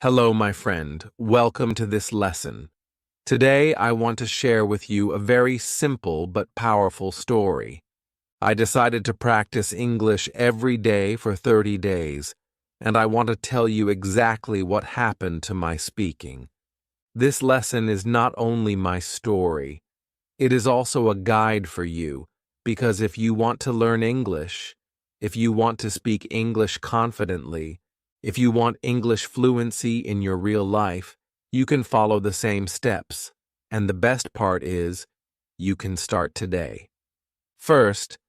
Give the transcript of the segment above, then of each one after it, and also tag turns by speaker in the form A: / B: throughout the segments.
A: Hello, my friend. Welcome to this lesson. Today, I want to share with you a very simple but powerful story. I decided to practice English every day for 30 days, and I want to tell you exactly what happened to my speaking. This lesson is not only my story, it is also a guide for you, because if you want to learn English, if you want to speak English confidently, if you want English fluency in your real life, you can follow the same steps. And the best part is, you can start today. First,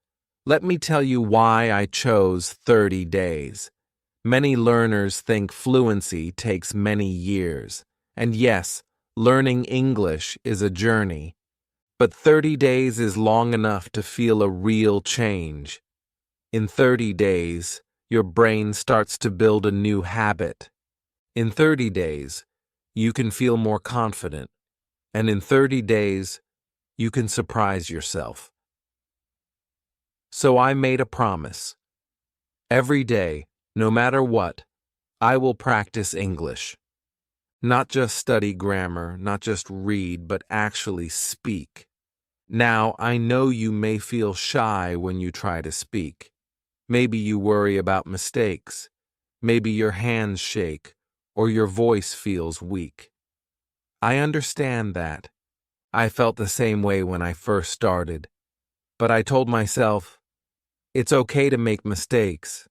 A: let me tell you why I chose 30 days. Many learners think fluency takes many years. And yes, learning English is a journey. But 30 days is long enough to feel a real change. In 30 days, your brain starts to build a new habit. In 30 days, you can feel more confident. And in 30 days, you can surprise yourself. So I made a promise. Every day, no matter what, I will practice English. Not just study grammar, not just read, but actually speak. Now, I know you may feel shy when you try to speak. Maybe you worry about mistakes. Maybe your hands shake, or your voice feels weak. I understand that. I felt the same way when I first started. But I told myself, it's okay to make mistakes.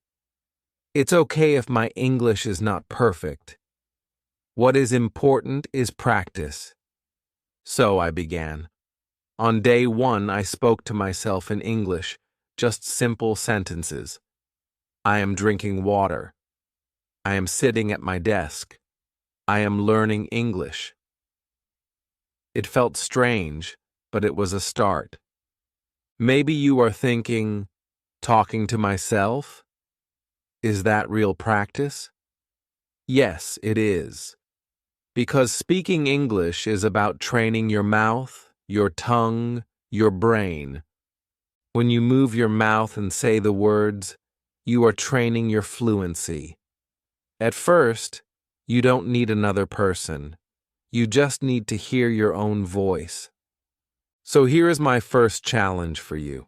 A: It's okay if my English is not perfect. What is important is practice. So I began. On day 1, I spoke to myself in English, just simple sentences. I am drinking water. I am sitting at my desk. I am learning English. It felt strange, but it was a start. Maybe you are thinking, talking to myself? Is that real practice? Yes, it is. Because speaking English is about training your mouth, your tongue, your brain. When you move your mouth and say the words, you are training your fluency. At first, you don't need another person. You just need to hear your own voice. So here is my first challenge for you.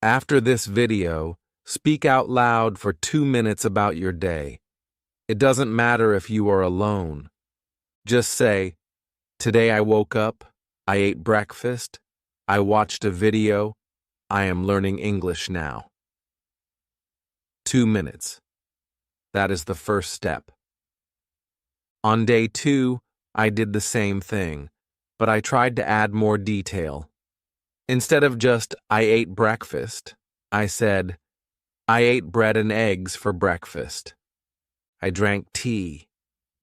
A: After this video, speak out loud for 2 minutes about your day. It doesn't matter if you are alone. Just say, today I woke up, I ate breakfast, I watched a video, I am learning English now. 2 minutes. That is the first step. On day 2, I did the same thing, but I tried to add more detail. Instead of just, I ate breakfast, I said, I ate bread and eggs for breakfast. I drank tea.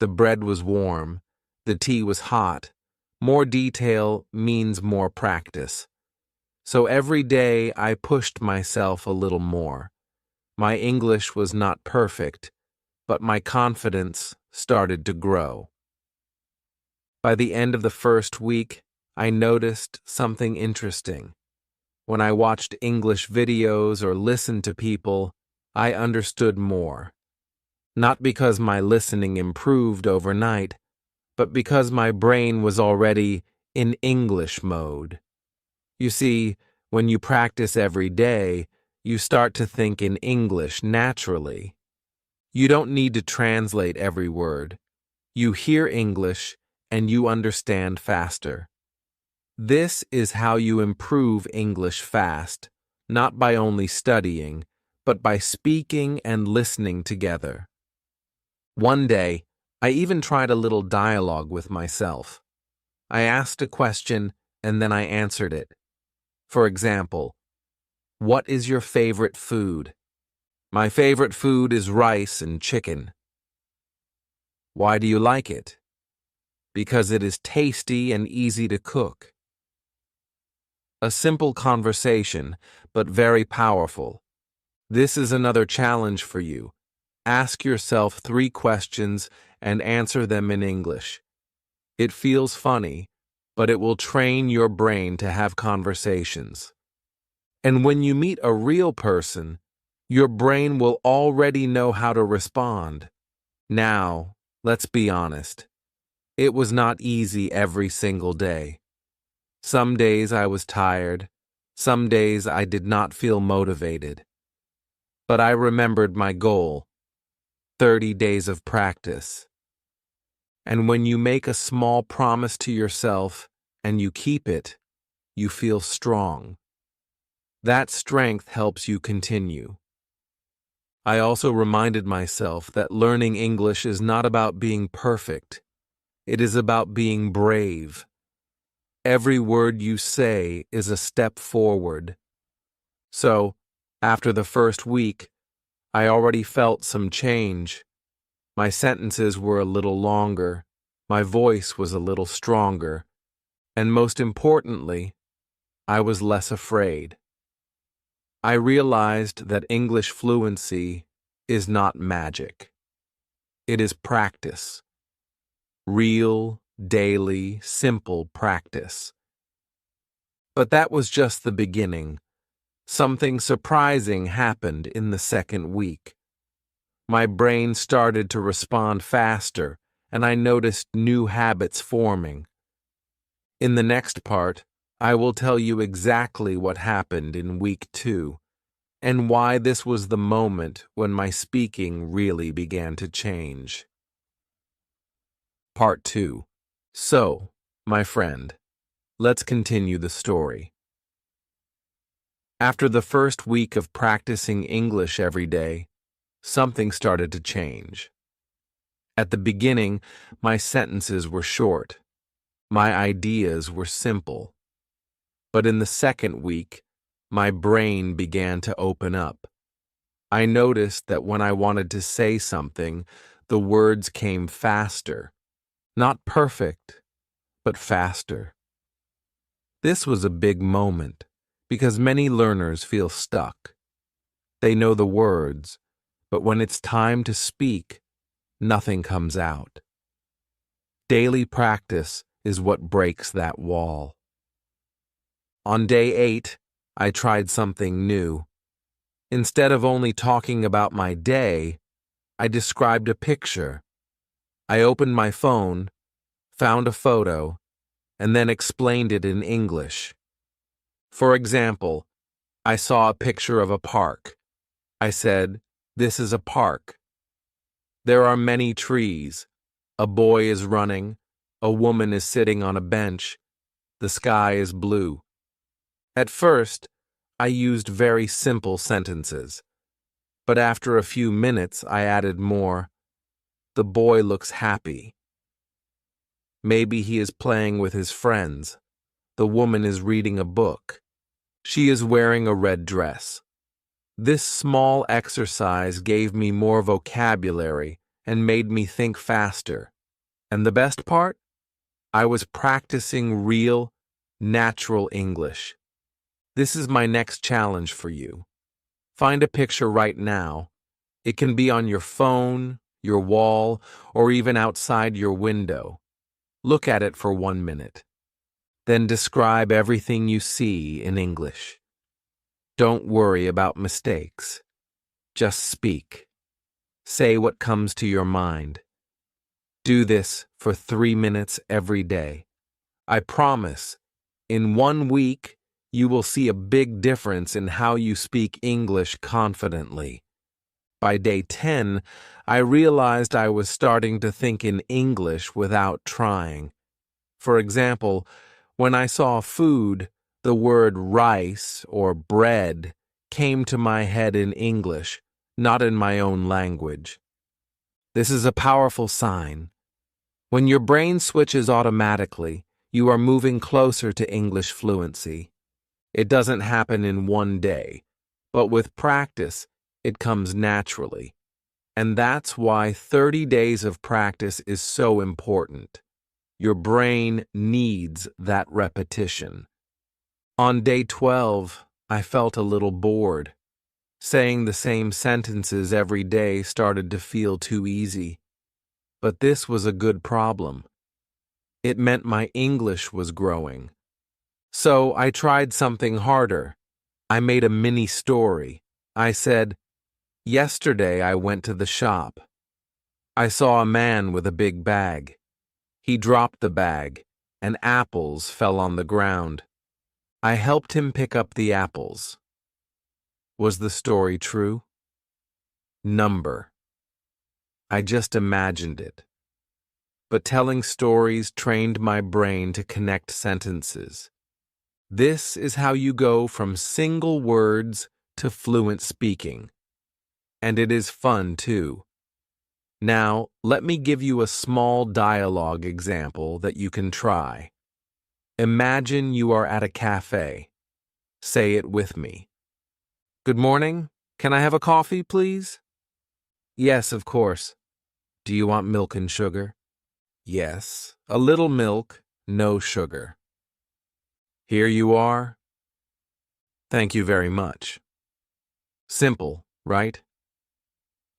A: The bread was warm. The tea was hot. More detail means more practice. So every day I pushed myself a little more. My English was not perfect, but my confidence started to grow. By the end of the first week, I noticed something interesting. When I watched English videos or listened to people, I understood more. Not because my listening improved overnight, but because my brain was already in English mode. You see, when you practice every day, you start to think in English naturally. You don't need to translate every word. You hear English and you understand faster. This is how you improve English fast, not by only studying, but by speaking and listening together. One day, I even tried a little dialogue with myself. I asked a question and then I answered it. For example, what is your favorite food? My favorite food is rice and chicken. Why do you like it? Because it is tasty and easy to cook. A simple conversation, but very powerful. This is another challenge for you. Ask yourself 3 questions and answer them in English. It feels funny, but it will train your brain to have conversations. And when you meet a real person, your brain will already know how to respond. Now, Let's be honest. It was not easy every single day. Some days I was tired. Some days I did not feel motivated. But I remembered my goal, 30 days of practice. And when you make a small promise to yourself and you keep it, you feel strong. That strength helps you continue. I also reminded myself that learning English is not about being perfect. It is about being brave. Every word you say is a step forward. So, after the first week, I already felt some change. My sentences were a little longer, my voice was a little stronger, and most importantly, I was less afraid. I realized that English fluency is not magic. It is practice. Real, daily, simple practice. But that was just the beginning. Something surprising happened in the second week. My brain started to respond faster, and I noticed new habits forming. In the next part, I will tell you exactly what happened in week 2, and why this was the moment when my speaking really began to change. Part 2. So, my friend, let's continue the story. After the first week of practicing English every day, something started to change. At the beginning, my sentences were short. My ideas were simple. But in the second week, my brain began to open up. I noticed that when I wanted to say something, the words came faster. Not perfect, but faster. This was a big moment, because many learners feel stuck. They know the words, but when it's time to speak, nothing comes out. Daily practice is what breaks that wall. On day 8, I tried something new. Instead of only talking about my day, I described a picture. I opened my phone, found a photo, and then explained it in English. For example, I saw a picture of a park. I said, "This is a park. There are many trees. A boy is running. A woman is sitting on a bench. The sky is blue." At first, I used very simple sentences. But after a few minutes, I added more. The boy looks happy. Maybe he is playing with his friends. The woman is reading a book. She is wearing a red dress. This small exercise gave me more vocabulary and made me think faster. And the best part? I was practicing real, natural English. This is my next challenge for you. Find a picture right now. It can be on your phone, your wall, or even outside your window. Look at it for 1 minute. Then describe everything you see in English. Don't worry about mistakes. Just speak. Say what comes to your mind. Do this for 3 minutes every day. I promise, in 1 week, you will see a big difference in how you speak English confidently. By day 10, I realized I was starting to think in English without trying. For example, when I saw food, the word rice or bread came to my head in English, not in my own language. This is a powerful sign. When your brain switches automatically, you are moving closer to English fluency. It doesn't happen in 1 day, but with practice, it comes naturally. And that's why 30 days of practice is so important. Your brain needs that repetition. On day 12, I felt a little bored. Saying the same sentences every day started to feel too easy. But this was a good problem. It meant my English was growing. So I tried something harder. I made a mini story. I said, "Yesterday I went to the shop." I saw a man with a big bag. He dropped the bag, and apples fell on the ground. I helped him pick up the apples. Was the story true? Number. I just imagined it. But telling stories trained my brain to connect sentences. This is how you go from single words to fluent speaking. And it is fun, too. Now, let me give you a small dialogue example that you can try. Imagine you are at a cafe. Say it with me. Good morning. Can I have a coffee, please? Yes, of course. Do you want milk and sugar? Yes, a little milk, no sugar. Here you are. Thank you very much. Simple, right?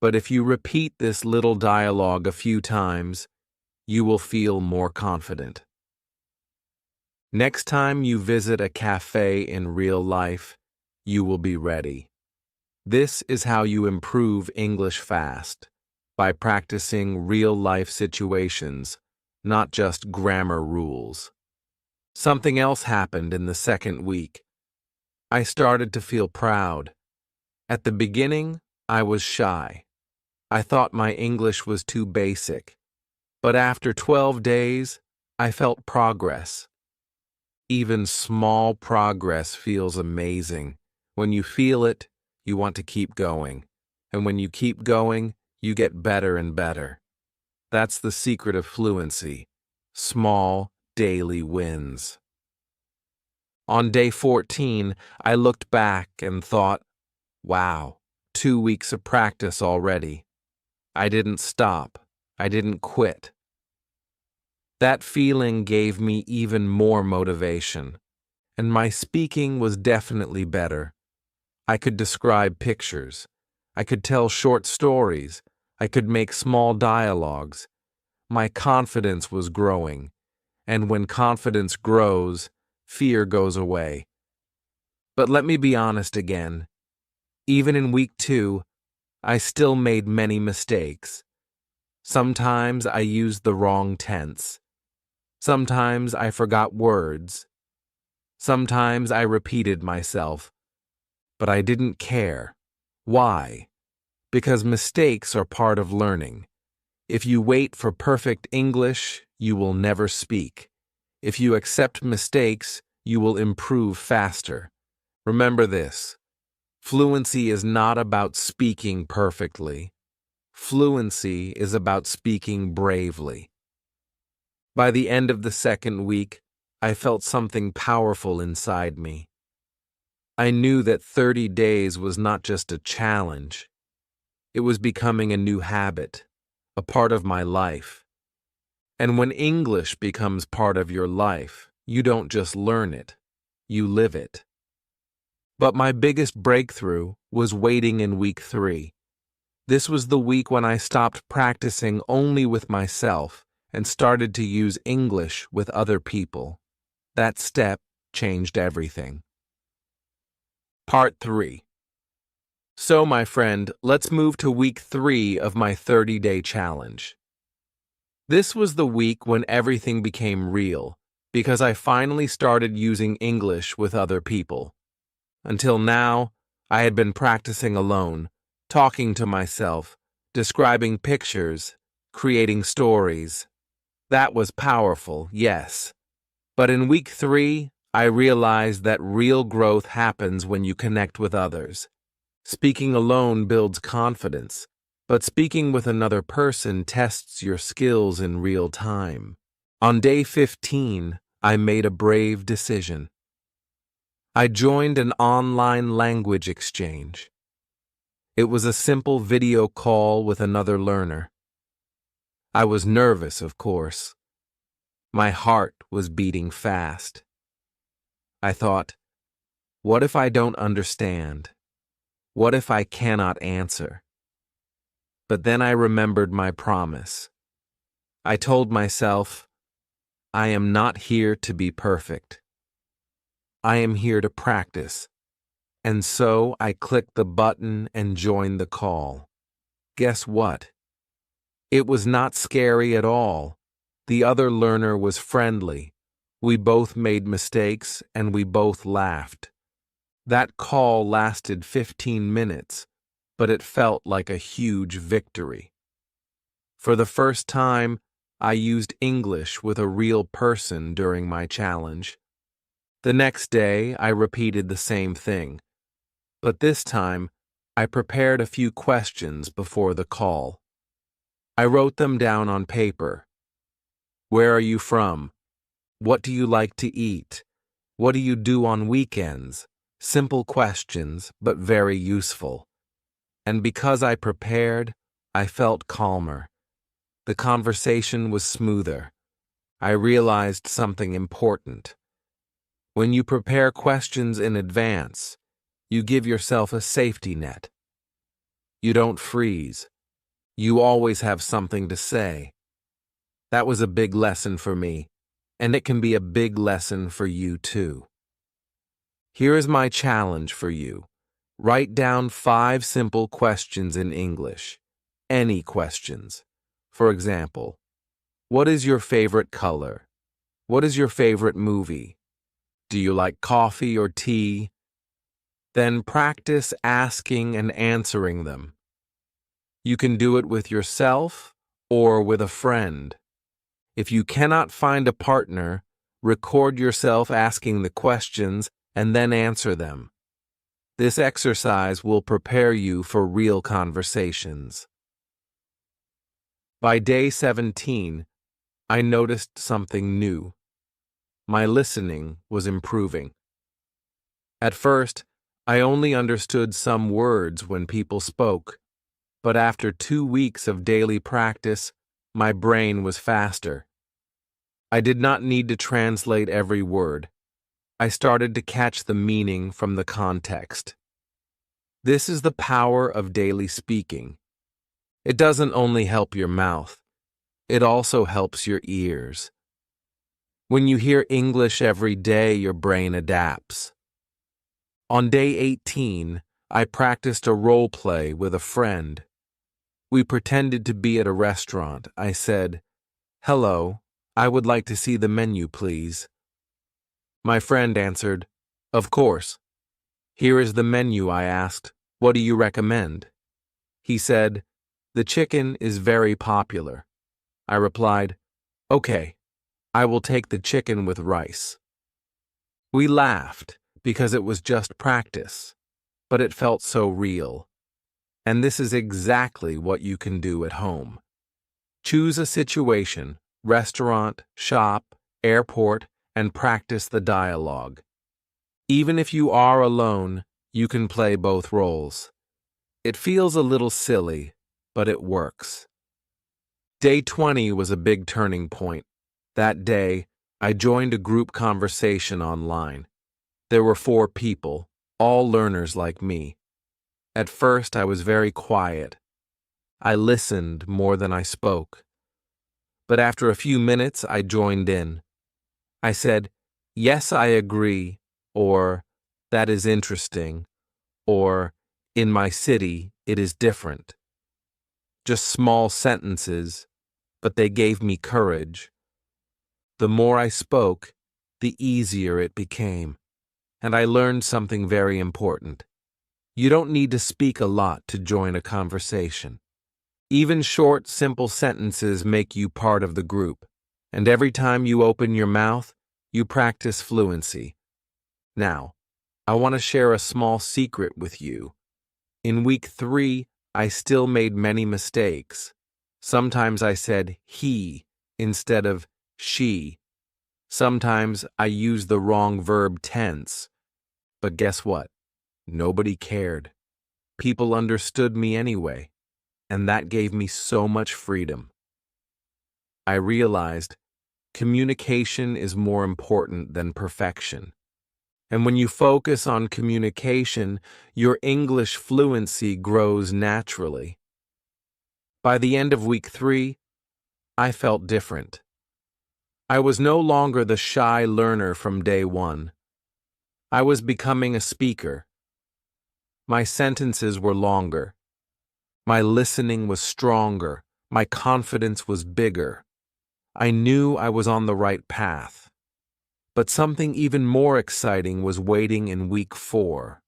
A: But if you repeat this little dialogue a few times, you will feel more confident. Next time you visit a cafe in real life, you will be ready. This is how you improve English fast, by practicing real-life situations, not just grammar rules. Something else happened in the second week. I started to feel proud. At the beginning, I was shy. I thought my English was too basic. But after 12 days, I felt progress. Even small progress feels amazing. When you feel it, you want to keep going. And when you keep going, you get better and better. That's the secret of fluency. Small, daily wins. On day 14, I looked back and thought, wow, 2 weeks of practice already. I didn't stop. I didn't quit. That feeling gave me even more motivation, and my speaking was definitely better. I could describe pictures. I could tell short stories. I could make small dialogues. My confidence was growing, and when confidence grows, fear goes away. But let me be honest again. Even in week 2, I still made many mistakes. Sometimes I used the wrong tense. Sometimes I forgot words. Sometimes I repeated myself. But I didn't care. Why? Because mistakes are part of learning. If you wait for perfect English, you will never speak. If you accept mistakes, you will improve faster. Remember this. Fluency is not about speaking perfectly. Fluency is about speaking bravely. By the end of the second week, I felt something powerful inside me. I knew that 30 days was not just a challenge. It was becoming a new habit, a part of my life. And when English becomes part of your life, you don't just learn it, you live it. But my biggest breakthrough was waiting in week 3. This was the week when I stopped practicing only with myself and started to use English with other people. That step changed everything. Part 3. So, my friend, let's move to week 3 of my 30-day challenge. This was the week when everything became real, because I finally started using English with other people. Until now, I had been practicing alone, talking to myself, describing pictures, creating stories. That was powerful, yes. But in week 3, I realized that real growth happens when you connect with others. Speaking alone builds confidence, but speaking with another person tests your skills in real time. On day 15, I made a brave decision. I joined an online language exchange. It was a simple video call with another learner. I was nervous, of course. My heart was beating fast. I thought, what if I don't understand? What if I cannot answer? But then I remembered my promise. I told myself, I am not here to be perfect. I am here to practice. And so I clicked the button and joined the call. Guess what? It was not scary at all. The other learner was friendly. We both made mistakes and we both laughed. That call lasted 15 minutes, but it felt like a huge victory. For the first time, I used English with a real person during my challenge. The next day, I repeated the same thing, but this time, I prepared a few questions before the call. I wrote them down on paper. Where are you from? What do you like to eat? What do you do on weekends? Simple questions, but very useful. And because I prepared, I felt calmer. The conversation was smoother. I realized something important. When you prepare questions in advance, you give yourself a safety net. You don't freeze. You always have something to say. That was a big lesson for me, and it can be a big lesson for you too. Here is my challenge for you. Write down 5 simple questions in English. Any questions. For example, what is your favorite color? What is your favorite movie? Do you like coffee or tea? Then practice asking and answering them. You can do it with yourself or with a friend. If you cannot find a partner, record yourself asking the questions and then answer them. This exercise will prepare you for real conversations. By day 17, I noticed something new. My listening was improving. At first, I only understood some words when people spoke, but after 2 weeks of daily practice, my brain was faster. I did not need to translate every word. I started to catch the meaning from the context. This is the power of daily speaking. It doesn't only help your mouth, it also helps your ears. When you hear English every day, your brain adapts. On day 18, I practiced a role play with a friend. We pretended to be at a restaurant. I said, "Hello, I would like to see the menu, please." My friend answered, "Of course." "Here is the menu," I asked. "What do you recommend?" He said, "The chicken is very popular." I replied, "Okay, I will take the chicken with rice." We laughed because it was just practice, but it felt so real. And this is exactly what you can do at home. Choose a situation, restaurant, shop, airport, and practice the dialogue. Even if you are alone, you can play both roles. It feels a little silly, but it works. Day 20 was a big turning point. That day, I joined a group conversation online. There were 4 people, all learners like me. At first, I was very quiet. I listened more than I spoke. But after a few minutes, I joined in. I said, "Yes, I agree," or "That is interesting," or "In my city, it is different." Just small sentences, but they gave me courage. The more I spoke, the easier it became. And I learned something very important. You don't need to speak a lot to join a conversation. Even short, simple sentences make you part of the group. And every time you open your mouth, you practice fluency. Now, I want to share a small secret with you. In week 3, I still made many mistakes. Sometimes I said he instead of she. Sometimes I used the wrong verb tense. But guess what? Nobody cared. People understood me anyway, and that gave me so much freedom. I realized communication is more important than perfection. And when you focus on communication, your English fluency grows naturally. By the end of week 3, I felt different. I was no longer the shy learner from day 1. I was becoming a speaker. My sentences were longer. My listening was stronger. My confidence was bigger. I knew I was on the right path. But something even more exciting was waiting in week 4.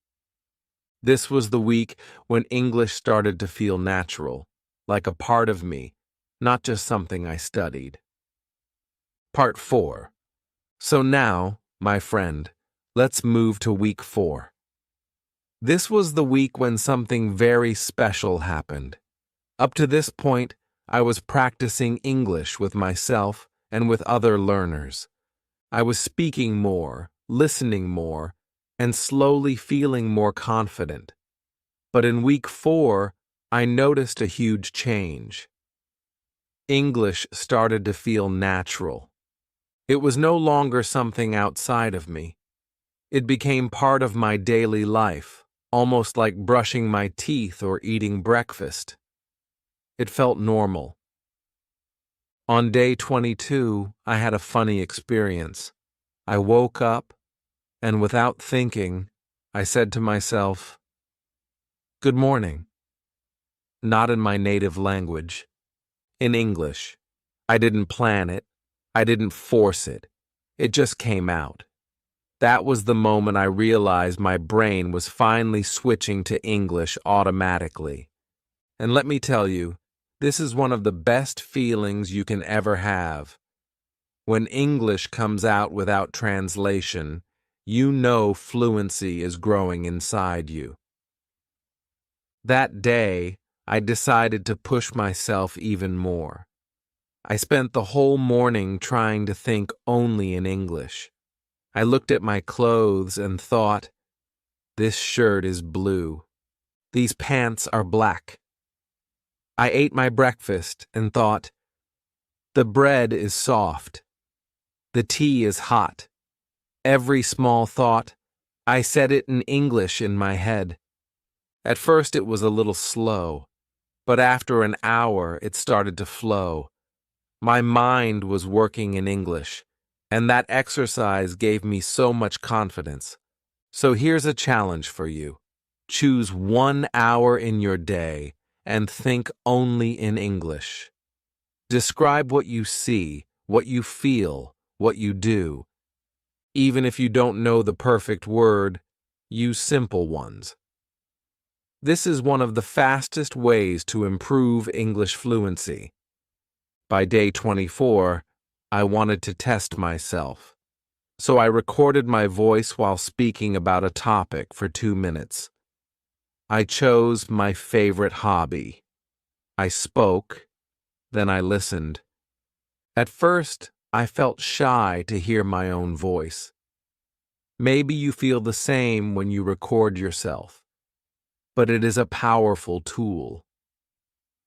A: This was the week when English started to feel natural, like a part of me, not just something I studied. Part 4. So now, my friend, let's move to week 4. This was the week when something very special happened. Up to this point, I was practicing English with myself and with other learners. I was speaking more, listening more, and slowly feeling more confident. But in week 4, I noticed a huge change. English started to feel natural. It was no longer something outside of me. It became part of my daily life, almost like brushing my teeth or eating breakfast. It felt normal. On day 22, I had a funny experience. I woke up, and without thinking, I said to myself, "Good morning." Not in my native language, in English. I didn't plan it. I didn't force it. It just came out. That was the moment I realized my brain was finally switching to English automatically. And let me tell you, this is one of the best feelings you can ever have. When English comes out without translation, you know fluency is growing inside you. That day, I decided to push myself even more. I spent the whole morning trying to think only in English. I looked at my clothes and thought, this shirt is blue. These pants are black. I ate my breakfast and thought, the bread is soft. The tea is hot. Every small thought, I said it in English in my head. At first it was a little slow, but after an hour it started to flow. My mind was working in English, and that exercise gave me so much confidence. So here's a challenge for you. Choose 1 hour in your day and think only in English. Describe what you see, what you feel, what you do. Even if you don't know the perfect word, use simple ones. This is one of the fastest ways to improve English fluency. By day 24, I wanted to test myself. So I recorded my voice while speaking about a topic for 2 minutes. I chose my favorite hobby. I spoke, then I listened. At first, I felt shy to hear my own voice. Maybe you feel the same when you record yourself. But it is a powerful tool.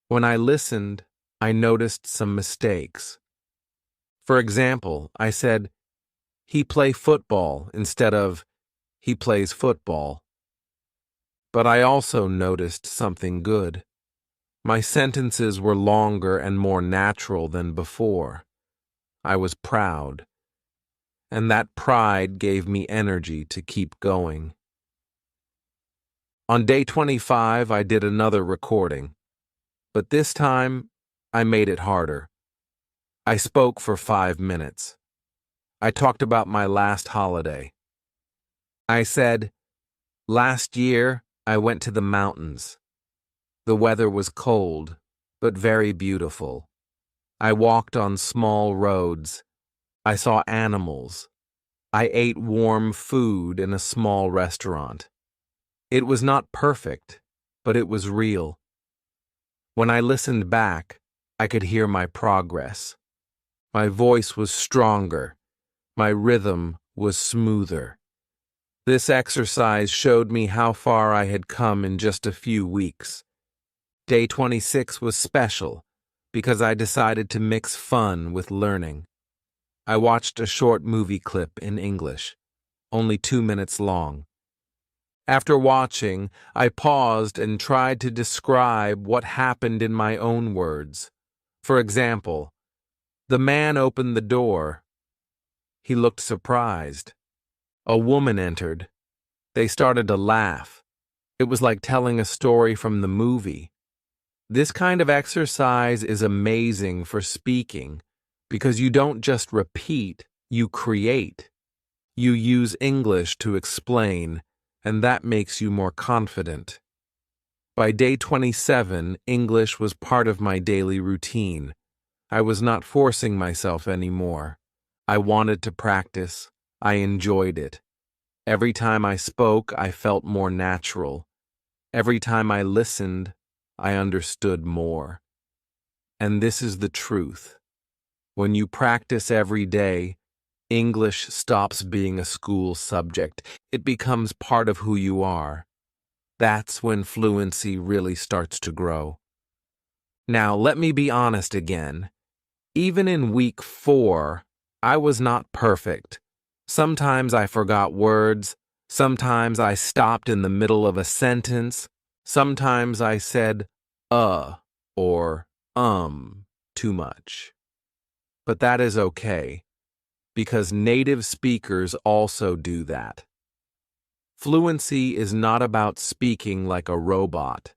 A: When I listened, I noticed some mistakes. For example, I said, "He play football," instead of, "He plays football." But I also noticed something good. My sentences were longer and more natural than before. I was proud. And that pride gave me energy to keep going. On day 25, I did another recording. But this time, I made it harder. I spoke for 5 minutes. I talked about my last holiday. I said, "Last year, I went to the mountains. The weather was cold, but very beautiful. I walked on small roads. I saw animals. I ate warm food in a small restaurant. It was not perfect, but it was real." When I listened back, I could hear my progress. My voice was stronger. My rhythm was smoother. This exercise showed me how far I had come in just a few weeks. Day 26 was special because I decided to mix fun with learning. I watched a short movie clip in English, only 2 minutes long. After watching, I paused and tried to describe what happened in my own words. For example, the man opened the door. He looked surprised. A woman entered. They started to laugh. It was like telling a story from the movie. This kind of exercise is amazing for speaking because you don't just repeat, you create. You use English to explain, and that makes you more confident. By day 27, English was part of my daily routine. I was not forcing myself anymore. I wanted to practice. I enjoyed it. Every time I spoke, I felt more natural. Every time I listened, I understood more. And this is the truth. When you practice every day, English stops being a school subject. It becomes part of who you are. That's when fluency really starts to grow. Now, let me be honest again. Even in week 4, I was not perfect. Sometimes I forgot words. Sometimes I stopped in the middle of a sentence. Sometimes I said, or too much. But that is okay, because native speakers also do that. Fluency is not about speaking like a robot.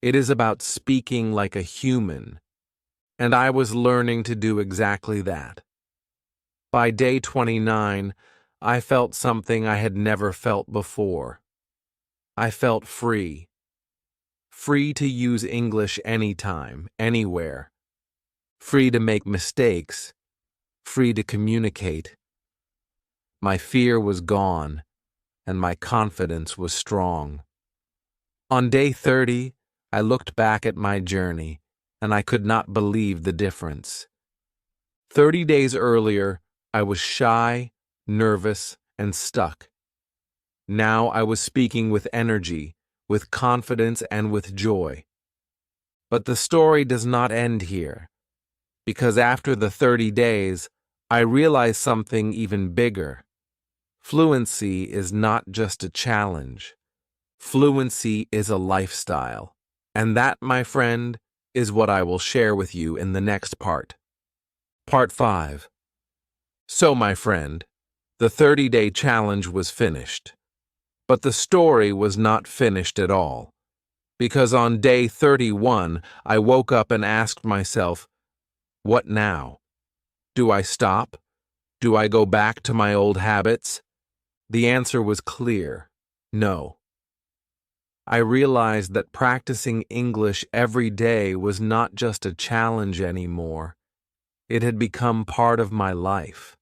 A: It is about speaking like a human. And I was learning to do exactly that. By day 29, I felt something I had never felt before. I felt free. Free to use English anytime, anywhere. Free to make mistakes. Free to communicate. My fear was gone, and my confidence was strong. On day 30, I looked back at my journey, and I could not believe the difference. 30 days earlier, I was shy, nervous, and stuck. Now I was speaking with energy, with confidence, and with joy. But the story does not end here, because after the 30 days, I realized something even bigger. Fluency is not just a challenge. Fluency is a lifestyle. And that, my friend, is what I will share with you in the next part. Part 5. So, my friend, the 30-day challenge was finished. But the story was not finished at all. Because on day 31, I woke up and asked myself, what now? Do I stop? Do I go back to my old habits? The answer was clear: no. I realized that practicing English every day was not just a challenge anymore. It had become part of my life.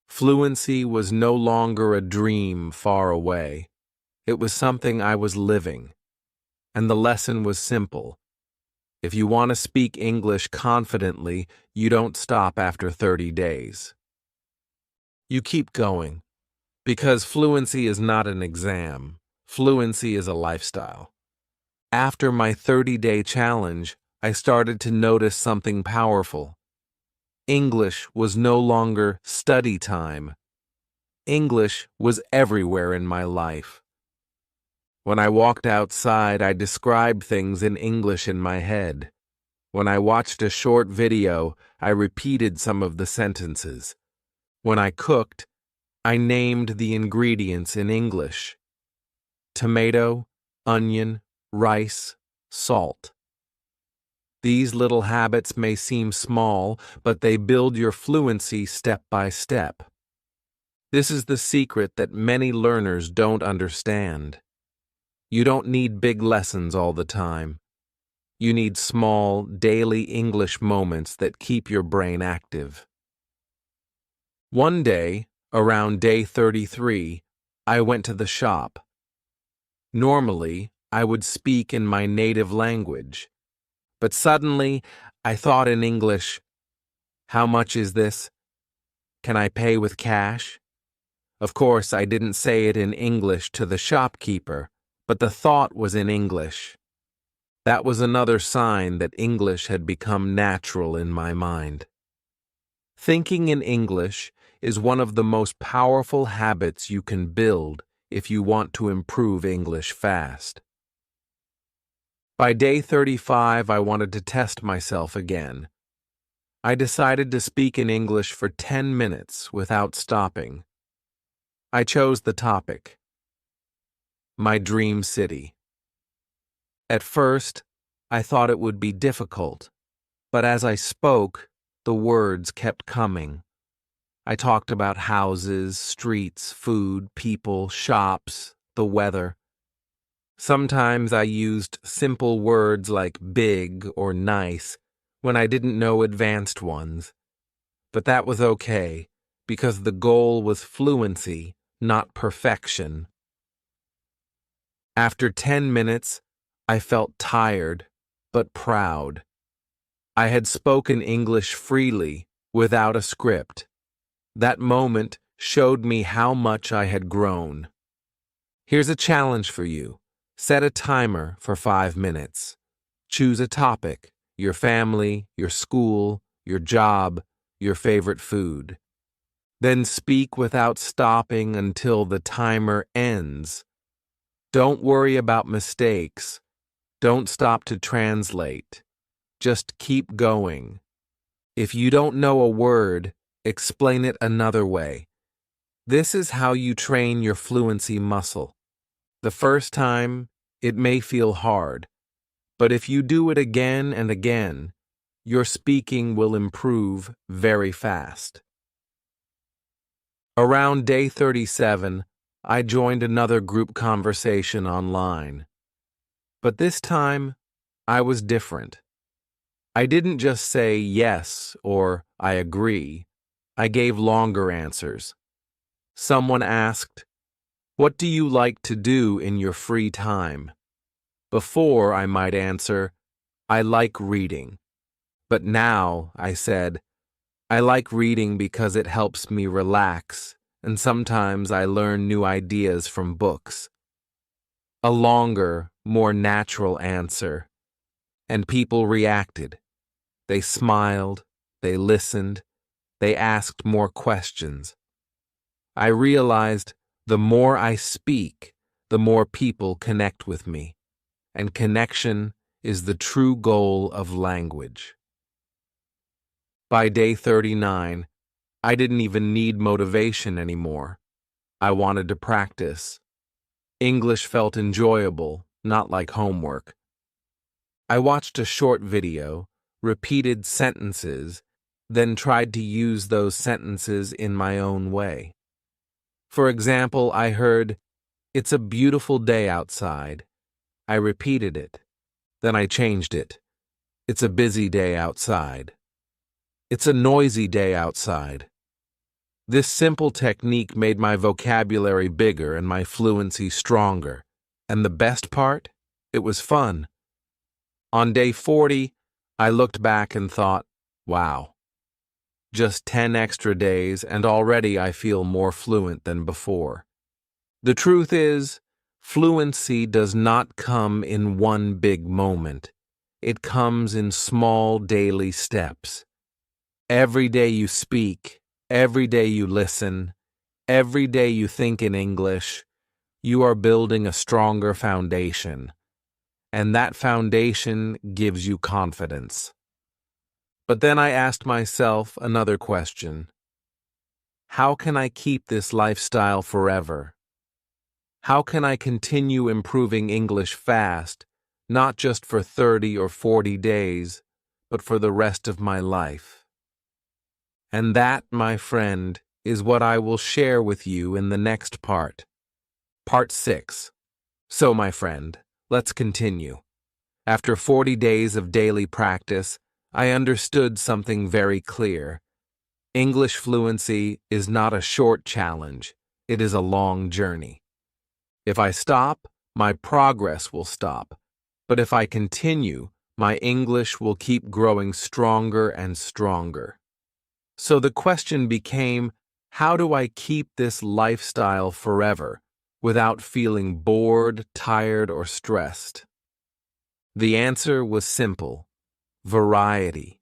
A: Fluency was no longer a dream far away. It was something I was living. And the lesson was simple. If you want to speak English confidently, you don't stop after 30 days. You keep going. Because fluency is not an exam. Fluency is a lifestyle. After my 30-day challenge, I started to notice something powerful. English was no longer study time. English was everywhere in my life. When I walked outside, I described things in English in my head. When I watched a short video, I repeated some of the sentences. When I cooked, I named the ingredients in English: tomato, onion, rice, salt. These little habits may seem small, but they build your fluency step by step. This is the secret that many learners don't understand. You don't need big lessons all the time. You need small, daily English moments that keep your brain active. One day, around day 33, I went to the shop. Normally, I would speak in my native language. But suddenly, I thought in English, how much is this? Can I pay with cash? Of course, I didn't say it in English to the shopkeeper, but the thought was in English. That was another sign that English had become natural in my mind. Thinking in English is one of the most powerful habits you can build if you want to improve English fast. By day 35, I wanted to test myself again. I decided to speak in English for 10 minutes without stopping. I chose the topic: my dream city. At first, I thought it would be difficult, but as I spoke, the words kept coming. I talked about houses, streets, food, people, shops, the weather. Sometimes I used simple words like big or nice when I didn't know advanced ones. But that was okay, because the goal was fluency, not perfection. After 10 minutes, I felt tired, but proud. I had spoken English freely, without a script. That moment showed me how much I had grown. Here's a challenge for you. Set a timer for 5 minutes. Choose a topic: your family, your school, your job, your favorite food. Then speak without stopping until the timer ends. Don't worry about mistakes. Don't stop to translate. Just keep going. If you don't know a word, explain it another way. This is how you train your fluency muscle. The first time, it may feel hard, but if you do it again and again, your speaking will improve very fast. Around day 37, I joined another group conversation online. But this time, I was different. I didn't just say yes or I agree. I gave longer answers. Someone asked, "What do you like to do in your free time?" Before, I might answer, "I like reading." But now, I said, "I like reading because it helps me relax, and sometimes I learn new ideas from books." A longer, more natural answer. And people reacted. They smiled, they listened, they asked more questions. I realized the more I speak, the more people connect with me. And connection is the true goal of language. By day 39, I didn't even need motivation anymore. I wanted to practice. English felt enjoyable, not like homework. I watched a short video, repeated sentences, then tried to use those sentences in my own way. For example, I heard, "It's a beautiful day outside." I repeated it. Then I changed it. "It's a busy day outside." "It's a noisy day outside." This simple technique made my vocabulary bigger and my fluency stronger. And the best part? It was fun. On day 40, I looked back and thought, wow. Just 10 extra days and already I feel more fluent than before. The truth is, fluency does not come in one big moment. It comes in small daily steps. Every day you speak, every day you listen, every day you think in English, you are building a stronger foundation. And that foundation gives you confidence. But then I asked myself another question. How can I keep this lifestyle forever? How can I continue improving English fast, not just for 30 or 40 days, but for the rest of my life? And that, my friend, is what I will share with you in the next part. Part 6. So, my friend, let's continue. After 40 days of daily practice, I understood something very clear. English fluency is not a short challenge, it is a long journey. If I stop, my progress will stop. But if I continue, my English will keep growing stronger and stronger. So the question became, how do I keep this lifestyle forever without feeling bored, tired, or stressed? The answer was simple: variety.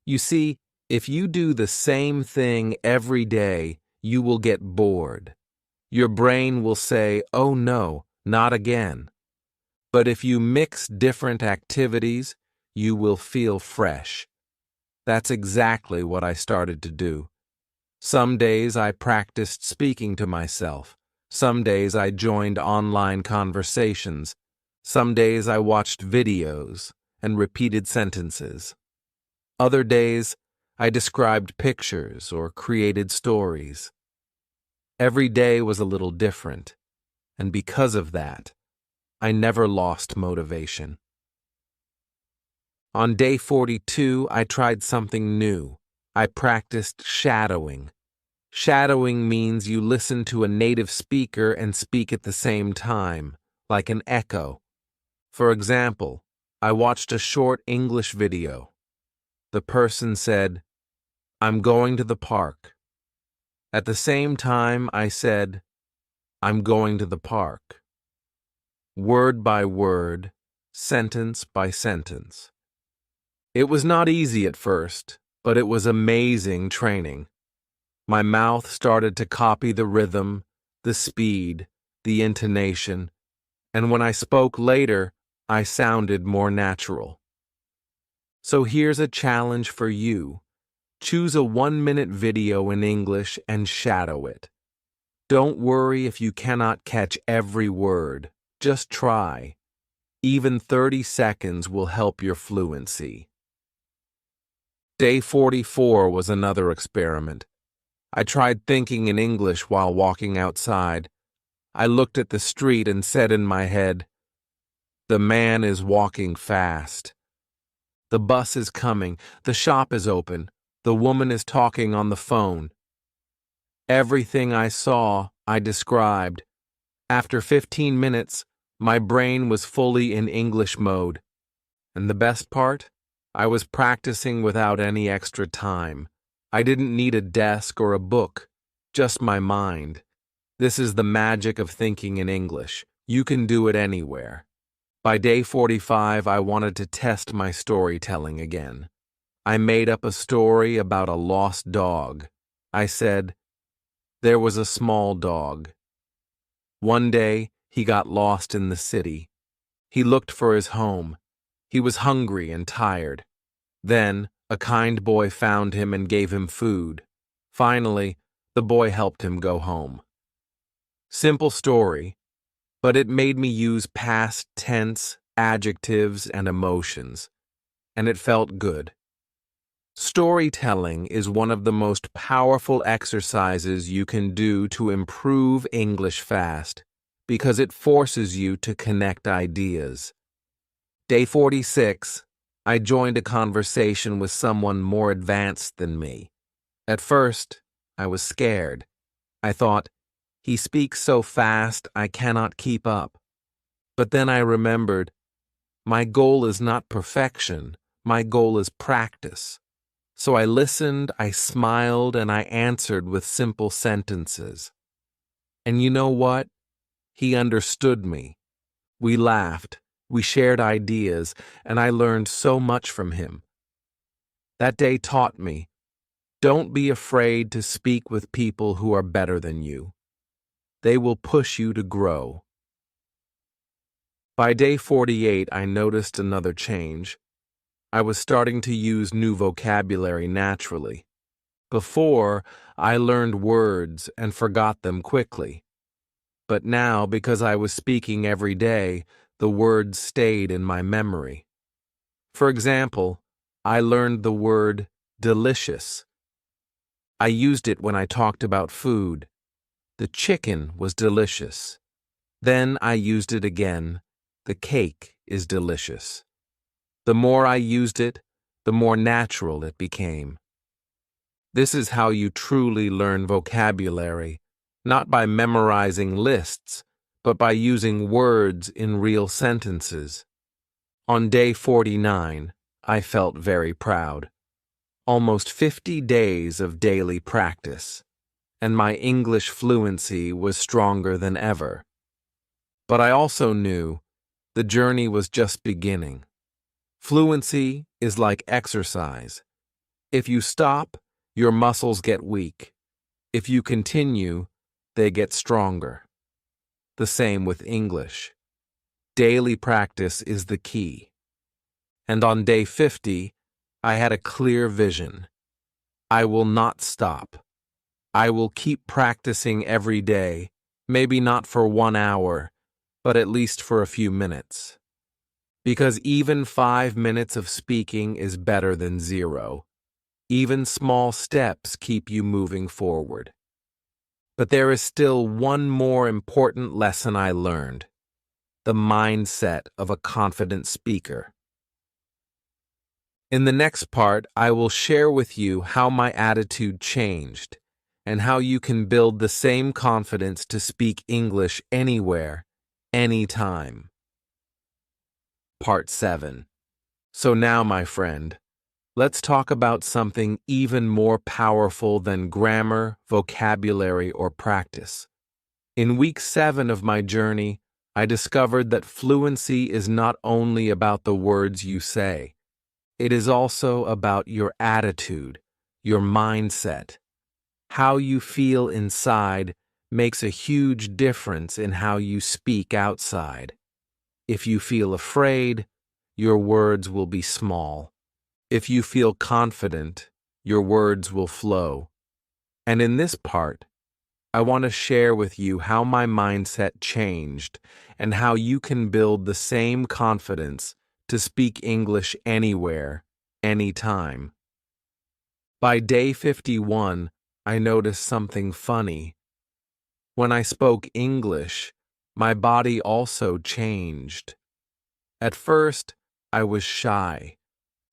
A: You see, if you do the same thing every day, you will get bored. Your brain will say, "Oh no, not again." But if you mix different activities, you will feel fresh. That's exactly what I started to do. Some days I practiced speaking to myself. Some days I joined online conversations. Some days I watched videos. and repeated sentences. Other days, I described pictures or created stories. Every day was a little different, and because of that, I never lost motivation. On day 42, I tried something new. I practiced shadowing. Shadowing means you listen to a native speaker and speak at the same time, like an echo. For example, I watched a short English video. The person said, "I'm going to the park." At the same time, I said, "I'm going to the park." Word by word, sentence by sentence. It was not easy at first, but it was amazing training. My mouth started to copy the rhythm, the speed, the intonation, and when I spoke later, I sounded more natural. So here's a challenge for you. Choose a 1-minute video in English and shadow it. Don't worry if you cannot catch every word. Just try. Even 30 seconds will help your fluency. Day 44 was another experiment. I tried thinking in English while walking outside. I looked at the street and said in my head, "The man is walking fast. The bus is coming. The shop is open. The woman is talking on the phone." Everything I saw, I described. After 15 minutes, my brain was fully in English mode. And the best part? I was practicing without any extra time. I didn't need a desk or a book, just my mind. This is the magic of thinking in English. You can do it anywhere. By day 45, I wanted to test my storytelling again. I made up a story about a lost dog. I said, "There was a small dog. One day, he got lost in the city. He looked for his home. He was hungry and tired. Then, a kind boy found him and gave him food. Finally, the boy helped him go home." Simple story, but it made me use past tense, adjectives, and emotions, and it felt good. Storytelling is one of the most powerful exercises you can do to improve English fast, because it forces you to connect ideas. Day 46, I joined a conversation with someone more advanced than me. At first, I was scared. I thought, he speaks so fast I cannot keep up. But then I remembered, my goal is not perfection, my goal is practice. So I listened, I smiled, and I answered with simple sentences. And you know what? He understood me. We laughed, we shared ideas, and I learned so much from him. That day taught me, don't be afraid to speak with people who are better than you. They will push you to grow. By day 48, I noticed another change. I was starting to use new vocabulary naturally. Before, I learned words and forgot them quickly. But now, because I was speaking every day, the words stayed in my memory. For example, I learned the word delicious. I used it when I talked about food. The chicken was delicious. Then I used it again. The cake is delicious. The more I used it, the more natural it became. This is how you truly learn vocabulary, not by memorizing lists, but by using words in real sentences. On day 49, I felt very proud. Almost 50 days of daily practice, and my English fluency was stronger than ever. But I also knew the journey was just beginning. Fluency is like exercise. If you stop, your muscles get weak. If you continue, they get stronger. The same with English. Daily practice is the key. And on day 50, I had a clear vision. I will not stop. I will keep practicing every day, maybe not for 1 hour, but at least for a few minutes. Because even 5 minutes of speaking is better than zero. Even small steps keep you moving forward. But there is still one more important lesson I learned: the mindset of a confident speaker. In the next part, I will share with you how my attitude changed and how you can build the same confidence to speak English anywhere, anytime. Part 7. So now, my friend, let's talk about something even more powerful than grammar, vocabulary, or practice. In week 7 of my journey, I discovered that fluency is not only about the words you say. It is also about your attitude, your mindset. How you feel inside makes a huge difference in how you speak outside. If you feel afraid, your words will be small. If you feel confident, your words will flow. And in this part, I want to share with you how my mindset changed and how you can build the same confidence to speak English anywhere, anytime. By day 51, I noticed something funny. When I spoke English, my body also changed. At first, I was shy.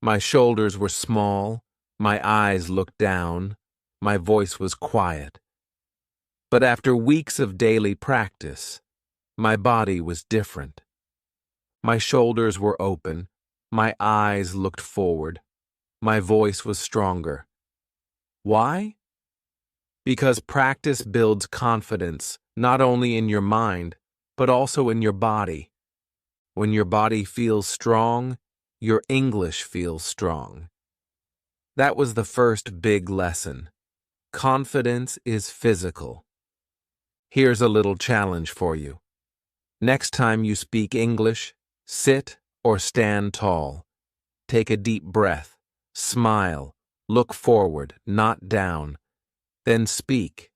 A: My shoulders were small, my eyes looked down, my voice was quiet. But after weeks of daily practice, my body was different. My shoulders were open, my eyes looked forward, my voice was stronger. Why? Because practice builds confidence, not only in your mind, but also in your body. When your body feels strong, your English feels strong. That was the first big lesson. Confidence is physical. Here's a little challenge for you. Next time you speak English, sit or stand tall. Take a deep breath, smile, look forward, not down. Then speak.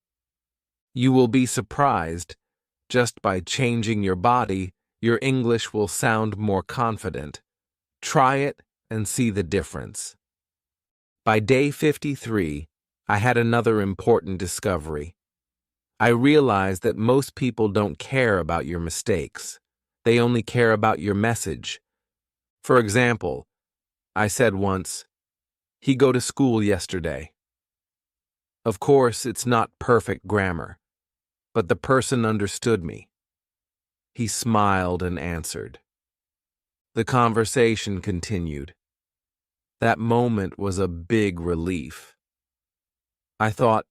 A: You will be surprised. Just by changing your body, your English will sound more confident. Try it and see the difference. By day 53, I had another important discovery. I realized that most people don't care about your mistakes. They only care about your message. For example, I said once, "He go to school yesterday." Of course, it's not perfect grammar, but the person understood me. He smiled and answered. The conversation continued. That moment was a big relief. I thought,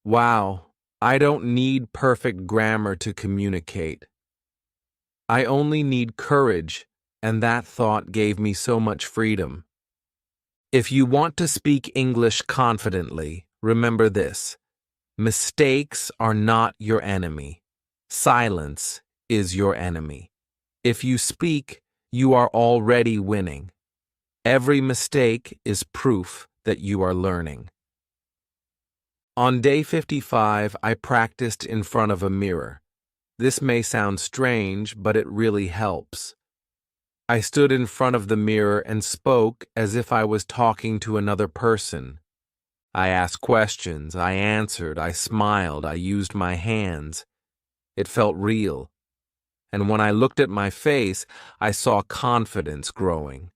A: wow, I don't need perfect grammar to communicate. I only need courage, and that thought gave me so much freedom. If you want to speak English confidently, remember this: mistakes are not your enemy. Silence is your enemy. If you speak, you are already winning. Every mistake is proof that you are learning. On day 55, I practiced in front of a mirror. This may sound strange, but it really helps. I stood in front of the mirror and spoke as if I was talking to another person. I asked questions, I answered, I smiled, I used my hands. It felt real. And when I looked at my face, I saw confidence growing.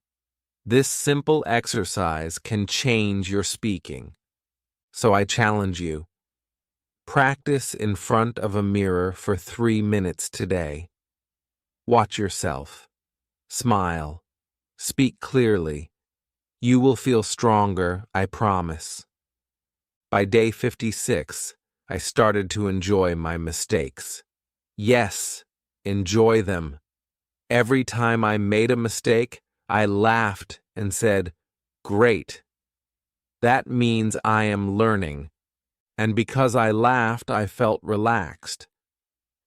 A: This simple exercise can change your speaking. So I challenge you. Practice in front of a mirror for 3 minutes today. Watch yourself. Smile. Speak clearly. You will feel stronger, I promise. By day 56, I started to enjoy my mistakes. Yes, enjoy them. Every time I made a mistake, I laughed and said, "Great. That means I am learning." And because I laughed, I felt relaxed.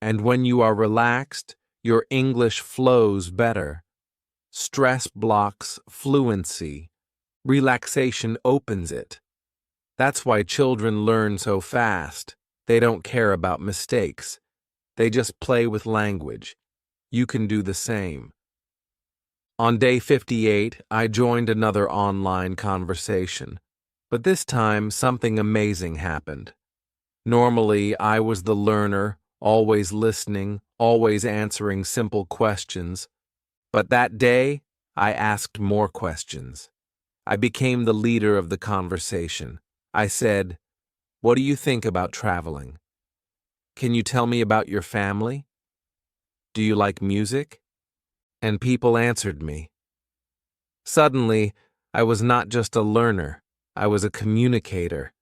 A: And when you are relaxed, your English flows better. Stress blocks fluency. Relaxation opens it. That's why children learn so fast. They don't care about mistakes. They just play with language. You can do the same. On day 58, I joined another online conversation, but this time something amazing happened. Normally, I was the learner, always listening, always answering simple questions, but that day, I asked more questions. I became the leader of the conversation. I said, "What do you think about traveling? Can you tell me about your family? Do you like music?" And people answered me. Suddenly, I was not just a learner, I was a communicator.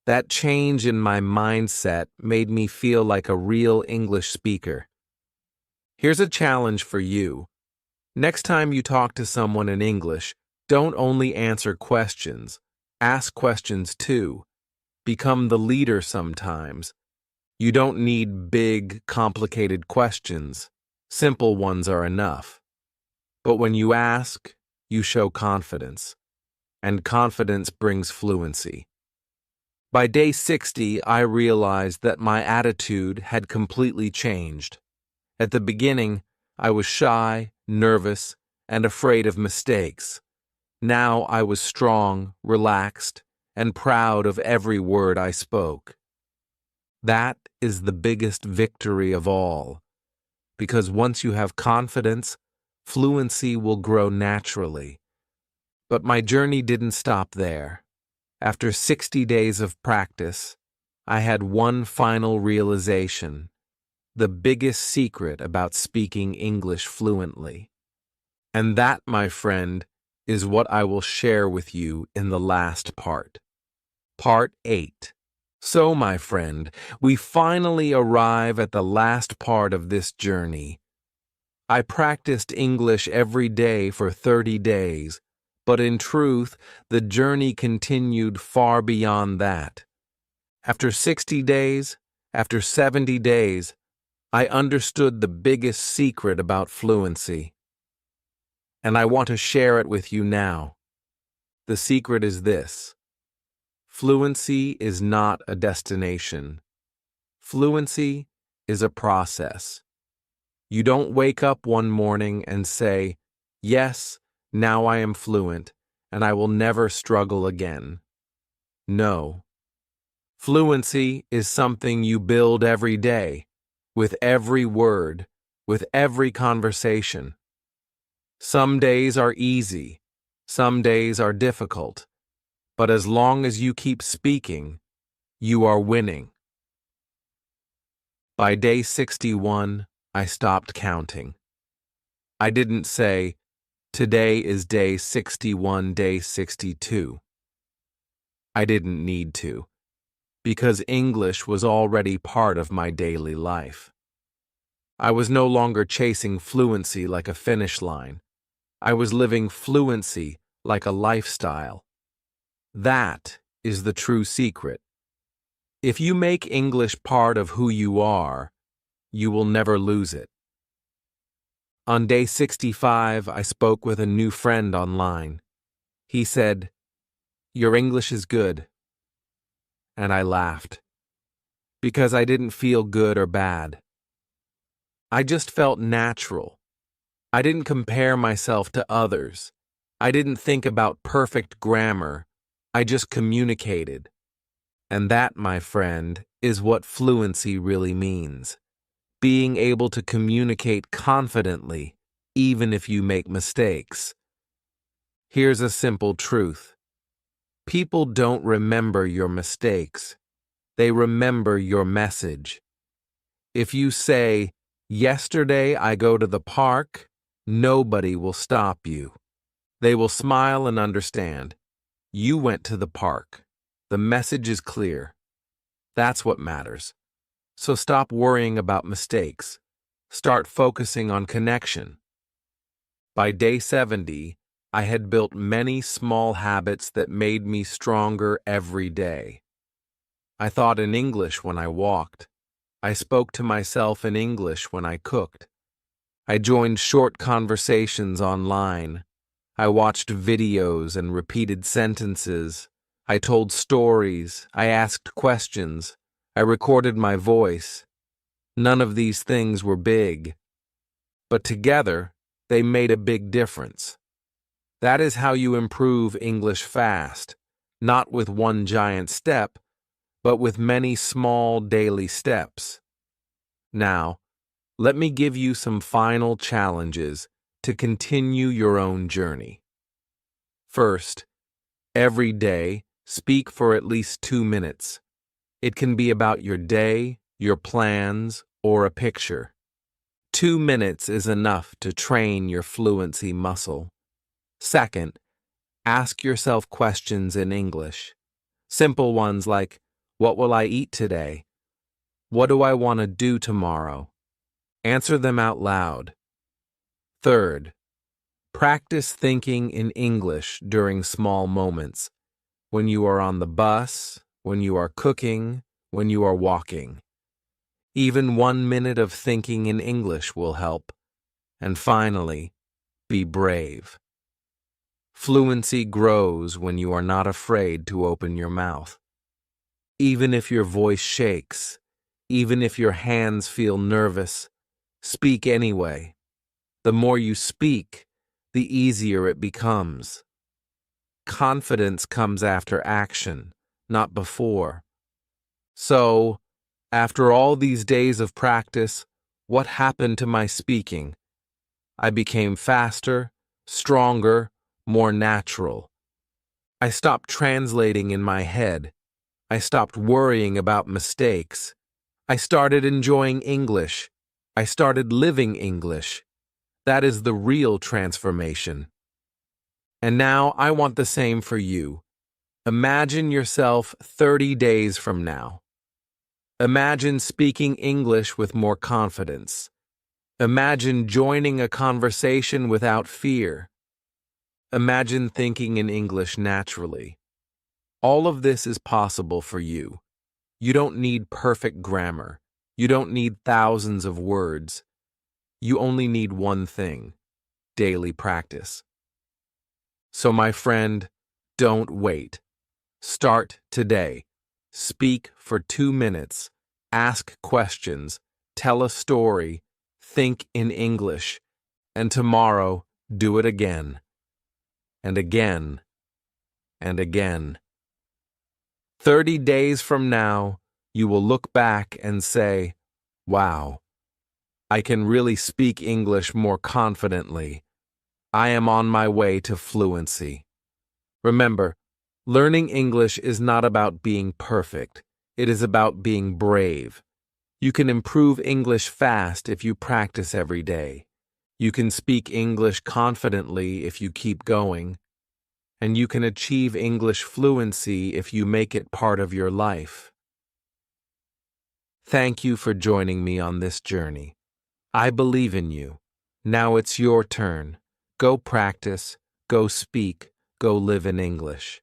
A: That change in my mindset made me feel like a real English speaker. Here's a challenge for you. Next time you talk to someone in English, don't only answer questions. Ask questions too. Become the leader sometimes. You don't need big, complicated questions. Simple ones are enough. But when you ask, you show confidence. And confidence brings fluency. By day 60, I realized that my attitude had completely changed. At the beginning, I was shy, nervous, and afraid of mistakes. Now I was strong, relaxed, and proud of every word I spoke. That is the biggest victory of all, because once you have confidence, fluency will grow naturally. But my journey didn't stop there. After 60 days of practice, I had one final realization, the biggest secret about speaking English fluently. And that, my friend, is what I will share with you in the last part. Part 8. So, my friend, we finally arrive at the last part of this journey. I practiced English every day for 30 days, but in truth, the journey continued far beyond that. After 60 days, after 70 days, I understood the biggest secret about fluency. And I want to share it with you now. The secret is this: fluency is not a destination. Fluency is a process. You don't wake up one morning and say, "Yes, now I am fluent, and I will never struggle again." No. Fluency is something you build every day, with every word, with every conversation. Some days are easy, some days are difficult, but as long as you keep speaking, you are winning. By day 61, I stopped counting. I didn't say, "Today is day 61, day 62. I didn't need to, because English was already part of my daily life. I was no longer chasing fluency like a finish line. I was living fluency like a lifestyle. That is the true secret. If you make English part of who you are, you will never lose it. On day 65, I spoke with a new friend online. He said, "Your English is good." And I laughed, because I didn't feel good or bad. I just felt natural. I didn't compare myself to others. I didn't think about perfect grammar. I just communicated. And that, my friend, is what fluency really means. Being able to communicate confidently, even if you make mistakes. Here's a simple truth. People don't remember your mistakes. They remember your message. If you say, "Yesterday I go to the park," nobody will stop you. They will smile and understand. You went to the park. The message is clear. That's what matters. So stop worrying about mistakes. Start focusing on connection. By day 70, I had built many small habits that made me stronger every day. I thought in English when I walked. I spoke to myself in English when I cooked. I joined short conversations online. I watched videos and repeated sentences. I told stories. I asked questions. I recorded my voice. None of these things were big, but together they made a big difference. That is how you improve English fast, not with one giant step, but with many small daily steps. Now, let me give you some final challenges to continue your own journey. First, every day, speak for at least 2 minutes. It can be about your day, your plans, or a picture. 2 minutes is enough to train your fluency muscle. Second, ask yourself questions in English. Simple ones like, what will I eat today? What do I want to do tomorrow? Answer them out loud. Third, practice thinking in English during small moments, when you are on the bus, when you are cooking, when you are walking. Even 1 minute of thinking in English will help. And finally, be brave. Fluency grows when you are not afraid to open your mouth. Even if your voice shakes, even if your hands feel nervous, speak anyway. The more you speak, the easier it becomes. Confidence comes after action, not before. So, after all these days of practice, what happened to my speaking? I became faster, stronger, more natural. I stopped translating in my head. I stopped worrying about mistakes. I started enjoying English. I started living English. That is the real transformation. And now I want the same for you. Imagine yourself 30 days from now. Imagine speaking English with more confidence. Imagine joining a conversation without fear. Imagine thinking in English naturally. All of this is possible for you. You don't need perfect grammar. You don't need thousands of words. You only need one thing: daily practice. So, my friend, don't wait. Start today. Speak for 2 minutes. Ask questions. Tell a story. Think in English. And tomorrow, do it again. And again. And again. 30 days from now, you will look back and say, wow, I can really speak English more confidently. I am on my way to fluency. Remember, learning English is not about being perfect. It is about being brave. You can improve English fast if you practice every day. You can speak English confidently if you keep going. And you can achieve English fluency if you make it part of your life. Thank you for joining me on this journey. I believe in you. Now it's your turn. Go practice, go speak, go live in English.